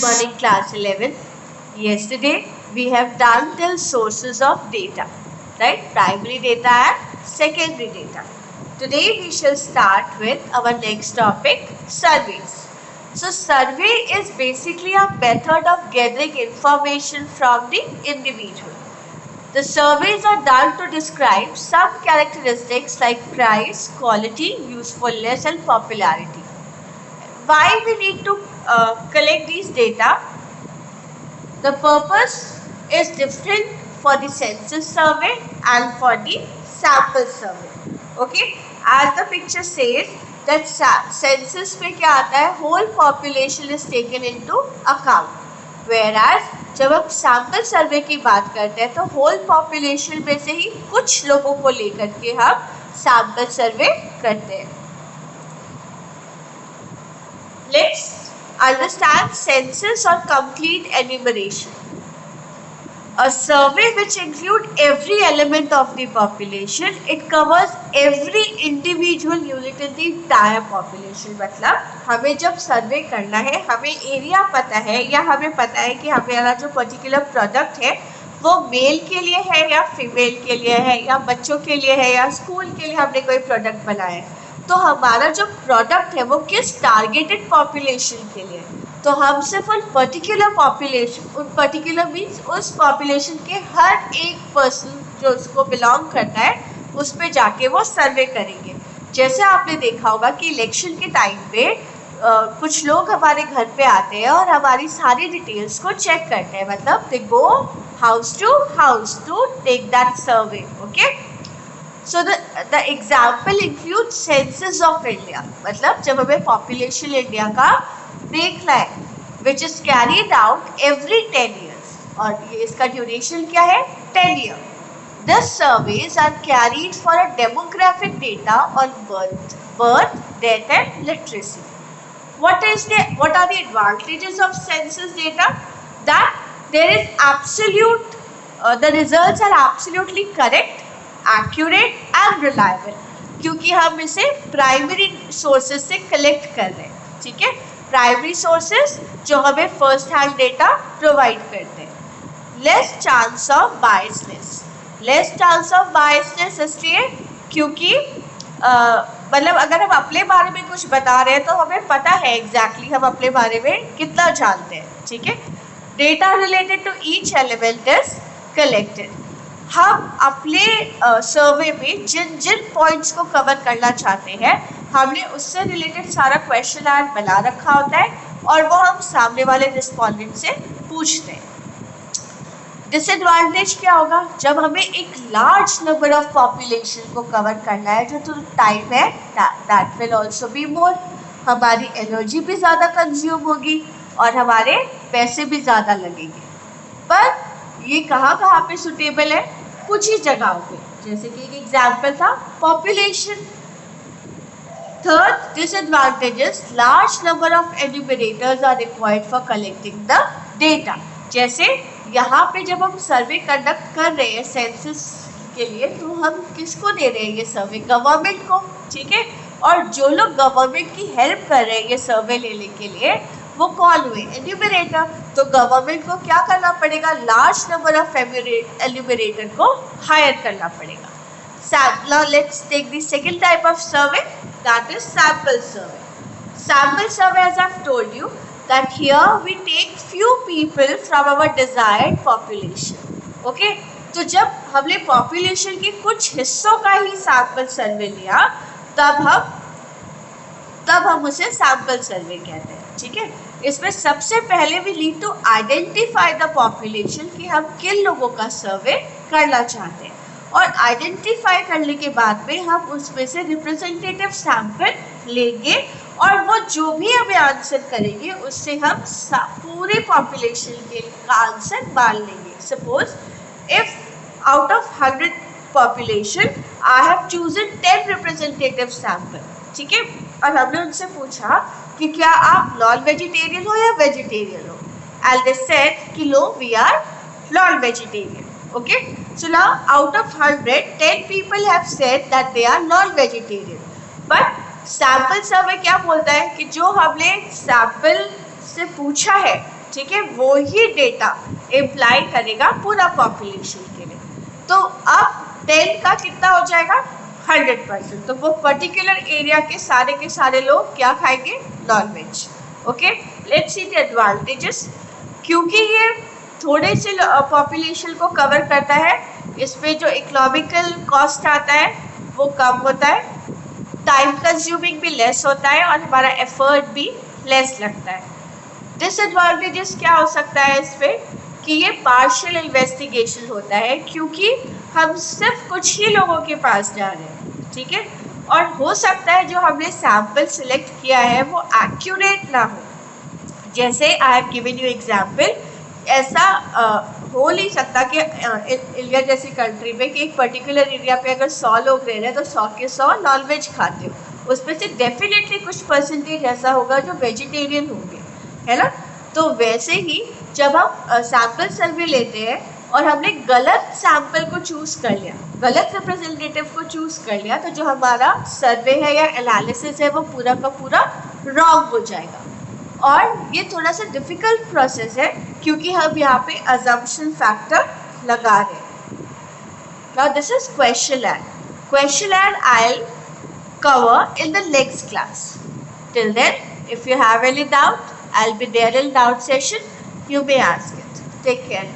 morning, class 11. Yesterday we have done till sources of data, right? Primary data and secondary data. Today we shall start with our next topic, surveys. So survey is basically a method of gathering information from the individual. The surveys are done to describe some characteristics like price, quality, usefulness and popularity. Why we need to collect these data? The purpose is different for the census survey and for the sample survey. Okay, as the picture says that census में क्या आता है? Whole population is taken into account. Whereas जब हम sample सर्वे की बात करते हैं तो होल पॉपुलेशन में से ही कुछ लोगों को लेकर के हम सैम्पल सर्वे करते हैं. Let's understand census or complete enumeration. A survey which includes every element of the population. It covers every individual unit in the entire population. मतलब हमें जब सर्वे करना है, हमें एरिया पता है या हमें पता है कि हमारा जो पर्टिकुलर प्रोडक्ट है वो मेल के लिए है या फीमेल के लिए है या बच्चों के लिए है या स्कूल के लिए हमने कोई प्रोडक्ट बनाया है, तो हमारा जो प्रोडक्ट है वो किस टारगेटेड पॉपुलेशन के लिए, तो हम सिर्फ उन पर्टिकुलर पॉपुलेशन, उन पर्टिकुलर मीन्स उस पॉपुलेशन के हर एक पर्सन जो उसको बिलोंग करता है उस पे जाके वो सर्वे करेंगे. जैसे आपने देखा होगा कि इलेक्शन के टाइम पे कुछ लोग हमारे घर पे आते हैं और हमारी सारी डिटेल्स को चेक करते हैं. मतलब they go house to take that survey. Okay, so the example includes census of India. मतलब जब हमें population इंडिया का देखना है which is carried out every 10 years और ये इसका duration क्या है? 10 years. These surveys are carried for a demographic data on birth, death and literacy. What are the advantages of census data? That there is absolute the results are absolutely correct, accurate and reliable, क्योंकि हम इसे primary sources से collect कर रहे हैं. ठीक है, primary sources जो हमें फर्स्ट हैंड डेटा प्रोवाइड करते हैं. लेस चांस ऑफ बायसनेस इसलिए क्योंकि मतलब अगर हम अपने बारे में कुछ बता रहे हैं तो हमें पता है एग्जैक्टली हम अपने बारे में कितना जानते हैं. ठीक है, data related to each element is collected. हम अपने सर्वे में जिन जिन पॉइंट्स को कवर करना चाहते हैं हमने उससे रिलेटेड सारा क्वेश्चन आंसर बना रखा होता है और वो हम सामने वाले रिस्पोंडेंट से पूछते हैं. डिसएडवांटेज क्या होगा? जब हमें एक लार्ज नंबर ऑफ पॉपुलेशन को कवर करना है जो टाइम है that will also be more. हमारी एनर्जी भी ज़्यादा कंज्यूम होगी और हमारे पैसे भी ज़्यादा लगेंगे. पर ये कहाँ पे सुटेबल है? कुछ ही जगहों पे. जैसे कि एक एग्जाम्पल था population. Third disadvantages, large number of enumerators are required for collecting the data. जैसे यहाँ पे जब हम सर्वे कंडक्ट कर रहे हैं सेंसस के लिए तो हम किसको दे रहे हैं ये सर्वे? गवर्नमेंट को. ठीक है, और जो लोग गवर्नमेंट की हेल्प कर रहे हैं ये सर्वे लेने के लिए वो कौन हुए? एन्यूमरेटर. तो गवर्नमेंट को क्या करना पड़ेगा? लार्ज नंबर ऑफ एन्यूमरेटर को हायर करना पड़ेगा. Now let's take the second type of survey, that is sample survey. Sample survey, as I've told you, that here we take few people from our desired population. Okay, तो जब हमने population के कुछ हिस्सों का ही sample survey लिया तब हम उसे sample survey कहते हैं. ठीक है, इसमें सबसे पहले we need to identify the population कि हम किन लोगों का सर्वे करना चाहते हैं और आइडेंटिफाई करने के बाद में हम उसमें से रिप्रेजेंटेटिव सैंपल लेंगे और वो जो भी हमें आंसर करेंगे उससे हम पूरे पॉपुलेशन के आंसर मान लेंगे. Suppose if out of 100 population I have chosen 10 representative sample. ठीक है, और हमने उनसे पूछा कि क्या आप नॉन वेजिटेरियन हो या वेजिटेरियन हो, एंड दे सेड कि no we are non vegetarian. Okay, so now out of 100, 10 people have said that they are non-vegetarian. But sample survey क्या बोलता है कि जो हमने सैंपल से पूछा है ठीक है, वो ही डेटा इम्प्लाई करेगा पूरा पॉपुलेशन के लिए। तो अब 10 का कितना हो जाएगा 100%, तो वो पर्टिकुलर एरिया के सारे लोग क्या खाएंगे, non veg. Okay, let's see the advantages. क्योंकि ये थोड़े से पॉपुलेशन को कवर करता है, इसमें जो इकोनॉमिकल कॉस्ट आता है वो कम होता है, टाइम कंज्यूमिंग भी लेस होता है और हमारा एफर्ट भी लेस लगता है। डिसएडवांटेजेस क्या हो सकता है इसमें कि ये पार्शियल इन्वेस्टिगेशन होता है, क्योंकि हम सिर्फ कुछ ही लोगों के पास जा रहे हैं, ठीक है, और हो सकता है जो हमने सैंपल सिलेक्ट किया है वो एक्यूरेट ना हो। जैसे I have given you example, ऐसा हो नहीं सकता कि इंडिया जैसी कंट्री में कि एक पर्टिकुलर एरिया पे अगर 100 लोग रह रहे हैं तो 100 के 100 नॉनवेज खाते हो, उसमें से डेफिनेटली कुछ परसेंटेज ऐसा होगा जो वेजिटेरियन होंगे, है ना। तो वैसे ही जब हम सैंपल सर्वे लेते हैं और हमने गलत सैंपल को चूज कर लिया, गलत रिप्रेजेंटेटिव को चूज कर लिया, तो जो हमारा सर्वे है या एनालिसिस है वो पूरा का पूरा रॉन्ग हो जाएगा। और ये थोड़ा सा डिफिकल्ट प्रोसेस है क्योंकि हम यहाँ पे अजम्पशन फैक्टर लगा रहे हैं। Now this is questionnaire I'll cover in the next class. Till then, if you have any doubt, I'll be there in doubt session. You may ask it. Take care.